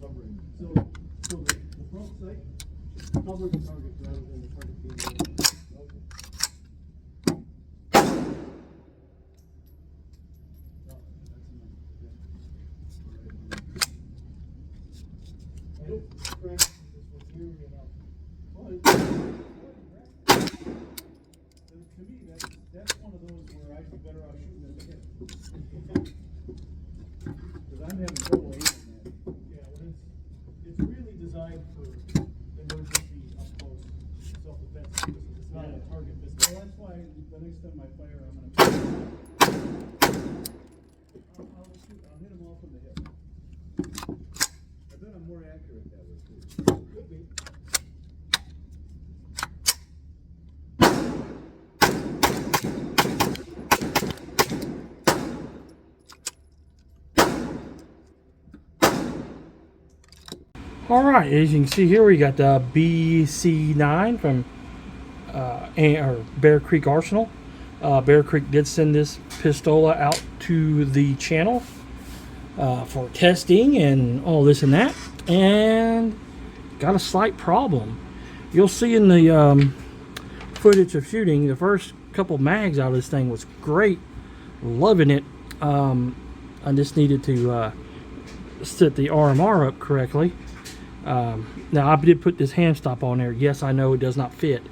Covering. So the front sight covers the target rather than the target being there. Okay. Oh, that's enough. Yeah. I don't practice this one nearly enough. But to me, that's one of those where I'd be better off shooting at the hip. Because I'm having trouble aiming. It's really designed for emergency up-close self-defense purposes. It's not a target business. Well, that's why the next time I fire, I'm going to I'll hit him off from the hip. I bet I'm more accurate that way, too. Could be. All right, as you can see here, we got the BC9 from Bear Creek Arsenal. Bear Creek did send this pistola out to the channel for testing and all this and that, and got a slight problem. You'll see in the footage of shooting, the first couple mags out of this thing was great, loving it. I just needed to set the RMR up correctly. Now I did put this hand stop on there. Yes, I know it does not fit,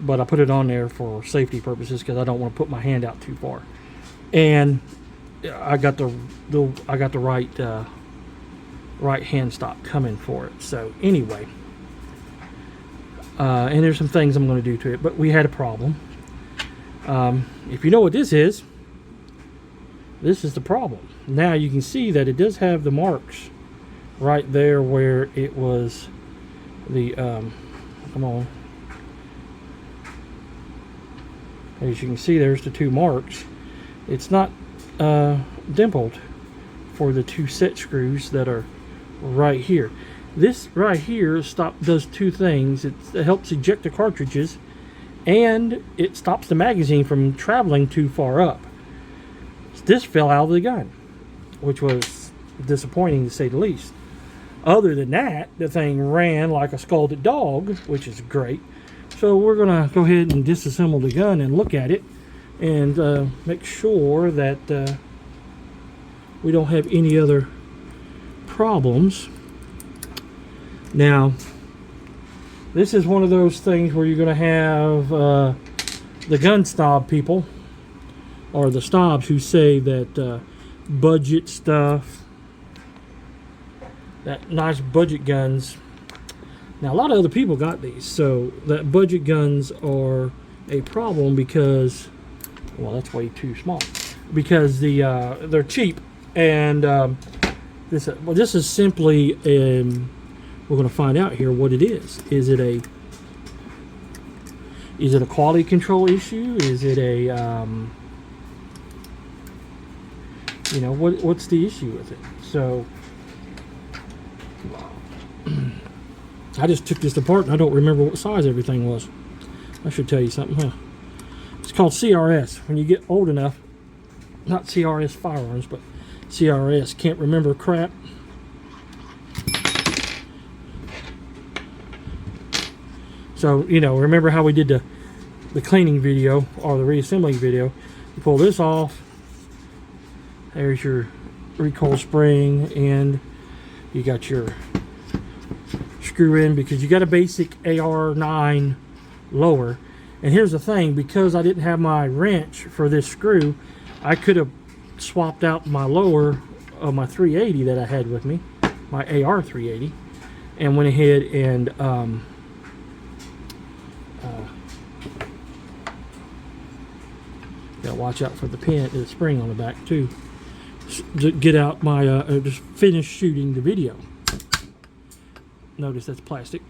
but I put it on there for safety purposes because I don't want to put my hand out too far. And I got the right hand stop coming for it. So anyway, and there's some things I'm going to do to it, but we had a problem. If you know what this is the problem. Now you can see that it does have the marks right there where it was the come on, as you can see, there's the two marks. It's not dimpled for the two set screws that are right here. This right here does two things. It helps eject the cartridges, and it stops the magazine from traveling too far up. This fell out of the gun, which was disappointing to say the least. Other than that, the thing ran like a scalded dog, which is great. So we're going to go ahead and disassemble the gun and look at it and make sure that we don't have any other problems. Now, this is one of those things where you're going to have the gun snob people, or the snobs who say that budget stuff, that nice budget guns. Now a lot of other people got these, so that budget guns are a problem because, well, that's way too small, because they're cheap. And this is simply we're going to find out here what it is. Is it a quality control issue? Is it a you know, what's the issue with it? So I just took this apart and I don't remember what size everything was. I should tell you something, huh? It's called CRS. When you get old enough, not CRS firearms, but CRS, can't remember crap. So, you know, remember how we did the cleaning video or the reassembling video? You pull this off, there's your recoil spring, and you got your screw in because you got a basic AR9 lower. And here's the thing, because I didn't have my wrench for this screw, I could have swapped out my lower of my 380 that I had with me, my AR 380, and went ahead and Gotta watch out for the pin, the spring on the back too. To get out my, just finish shooting the video. Notice that's plastic.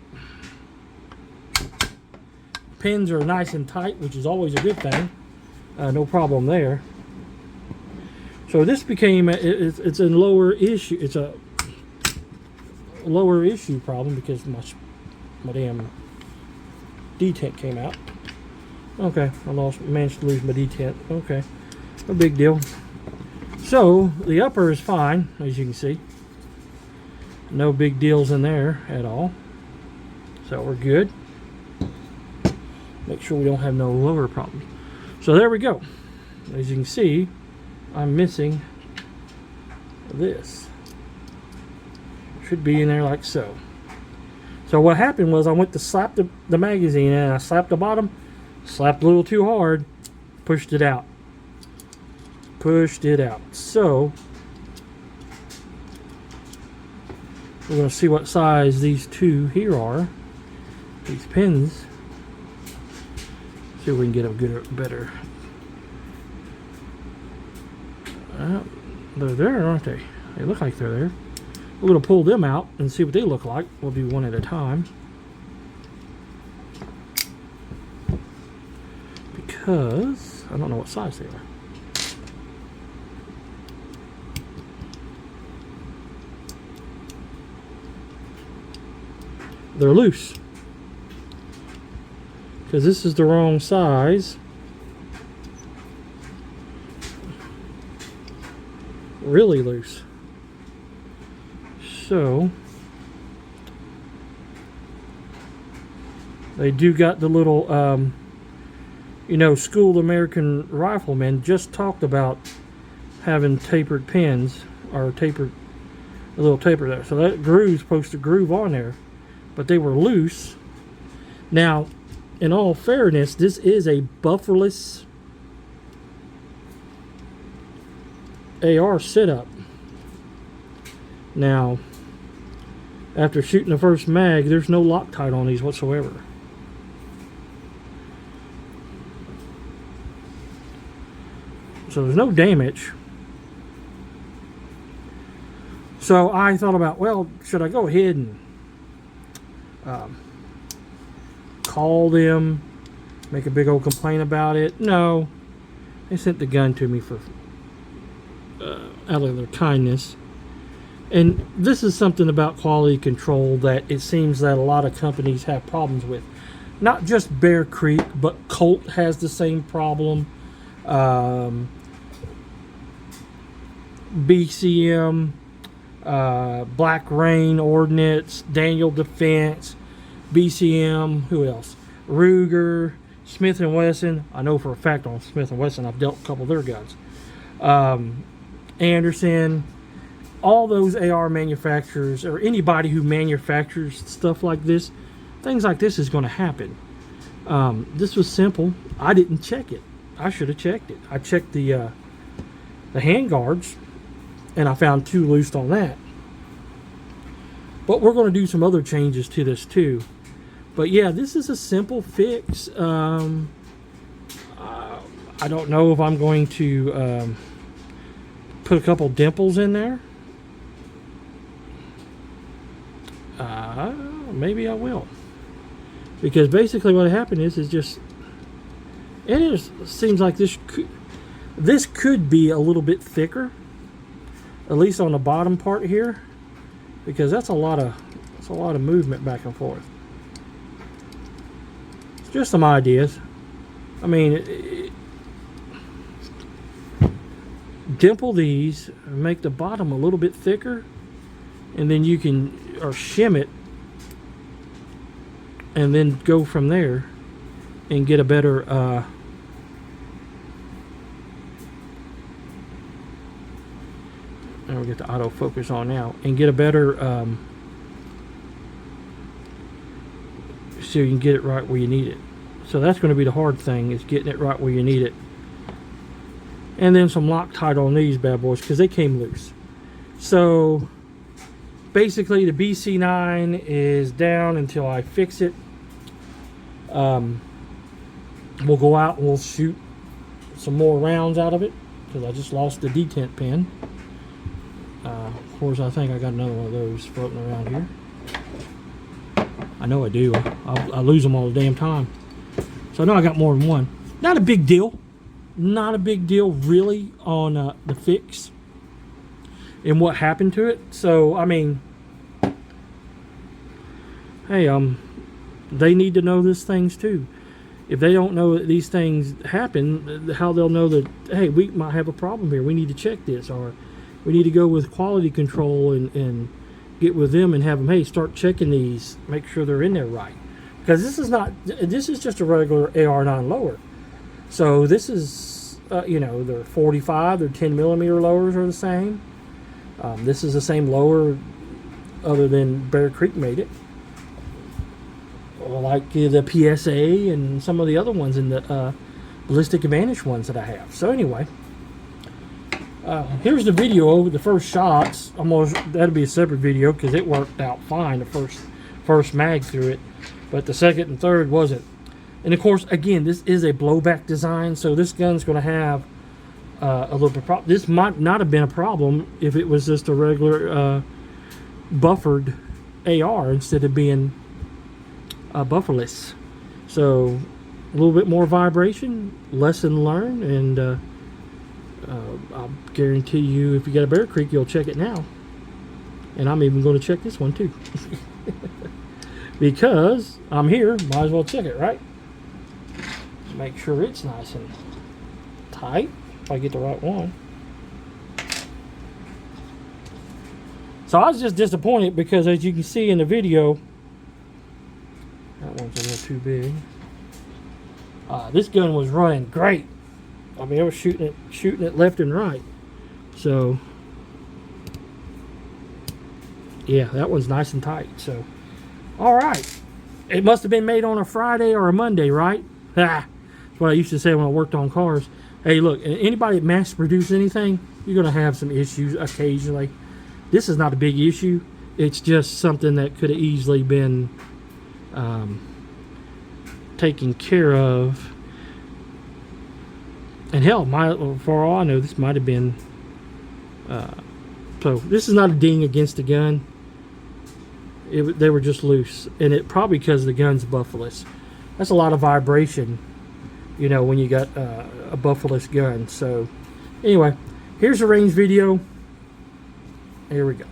Pins are nice and tight, which is always a good thing. No problem there. So this became, it's a lower issue. It's a lower issue problem because my damn detent came out. Okay, managed to lose my detent. Okay, no big deal. So the upper is fine, as you can see. No big deals in there at all. So we're good. Make sure we don't have no lower problems. So there we go. As you can see, I'm missing this. Should be in there like so. So what happened was I went to slap the magazine and I slapped the bottom, slapped a little too hard, pushed it out. Pushed it out. So we're going to see what size these two here are. These pins. See if we can get a good, better. They're there, aren't they? They look like they're there. We're going to pull them out and see what they look like. We'll do one at a time. Because I don't know what size they are. They're loose. Because this is the wrong size. Really loose. So they do got the little you know, School American Riflemen just talked about having tapered pins, or a little taper there. So that groove's supposed to groove on there, but they were loose. Now, in all fairness, this is a bufferless AR setup. Now, after shooting the first mag, there's no Loctite on these whatsoever. So there's no damage. So I thought about, well, should I go ahead and call them, make a big old complaint about it? No. They sent the gun to me for out of their kindness. And this is something about quality control that it seems that a lot of companies have problems with. Not just Bear Creek, but Colt has the same problem. BCM, Black Rain Ordnance, Daniel Defense, BCM, who else? Ruger, Smith & Wesson. I know for a fact on Smith & Wesson I've dealt a couple of their guns. Anderson, all those AR manufacturers, or anybody who manufactures stuff like this, things like this is going to happen. This was simple. I didn't check it. I should have checked it. I checked the hand guards, and I found two loose on that. But we're going to do some other changes to this too. But yeah, this is a simple fix. I don't know if I'm going to put a couple dimples in there. Maybe I will. Because basically what happened is just, it seems like this could be a little bit thicker, at least on the bottom part here, because that's a lot of movement back and forth. It's just some ideas. I mean, dimple these, make the bottom a little bit thicker, and then you can, or shim it, and then go from there and get a better and we'll get the autofocus on now, and get a better so you can get it right where you need it. So that's going to be the hard thing, is getting it right where you need it. And then some Loctite on these bad boys, because they came loose. So basically the BC9 is down until I fix it. We'll go out and we'll shoot some more rounds out of it because I just lost the detent pin. Of course, I think I got another one of those floating around here. I know I do. I lose them all the damn time. So I know I got more than one. Not a big deal. Not a big deal really on the fix and what happened to it. So, I mean, hey, they need to know these things too. If they don't know that these things happen, how they'll know that, hey, we might have a problem here. We need to check this, or we need to go with quality control and get with them and have them, hey, start checking these, make sure they're in there right. Because this is just a regular AR9 lower. So this is, you know, their 45, their 10 millimeter lowers are the same. This is the same lower other than Bear Creek made it. Like the PSA and some of the other ones in the Ballistic Advantage ones that I have. So anyway, here's the video of the first shots. That'll be a separate video because it worked out fine the first mag through it, but the second and third wasn't. And of course, again, this is a blowback design, so this gun's going to have a little bit of problem. This might not have been a problem if it was just a regular buffered AR instead of being bufferless. So a little bit more vibration, lesson learned, and I'll guarantee you if you got a Bear Creek, you'll check it now. And I'm even going to check this one too. Because I'm here, might as well check it, right? Make sure it's nice and tight if I get the right one. So I was just disappointed because, as you can see in the video, that one's a little too big. This gun was running great. I mean, I was shooting it left and right. So yeah, that one's nice and tight. So all right, it must have been made on a Friday or a Monday, right? That's what I used to say when I worked on cars. Hey, look, anybody that mass produce anything, you're gonna have some issues occasionally. This is not a big issue. It's just something that could have easily been taken care of. And hell, for all I know, this might have been so this is not a ding against the gun. They were just loose, and it probably because the gun's bufferless. That's a lot of vibration, you know, when you got a bufferless gun. So anyway, here's the range video. Here we go.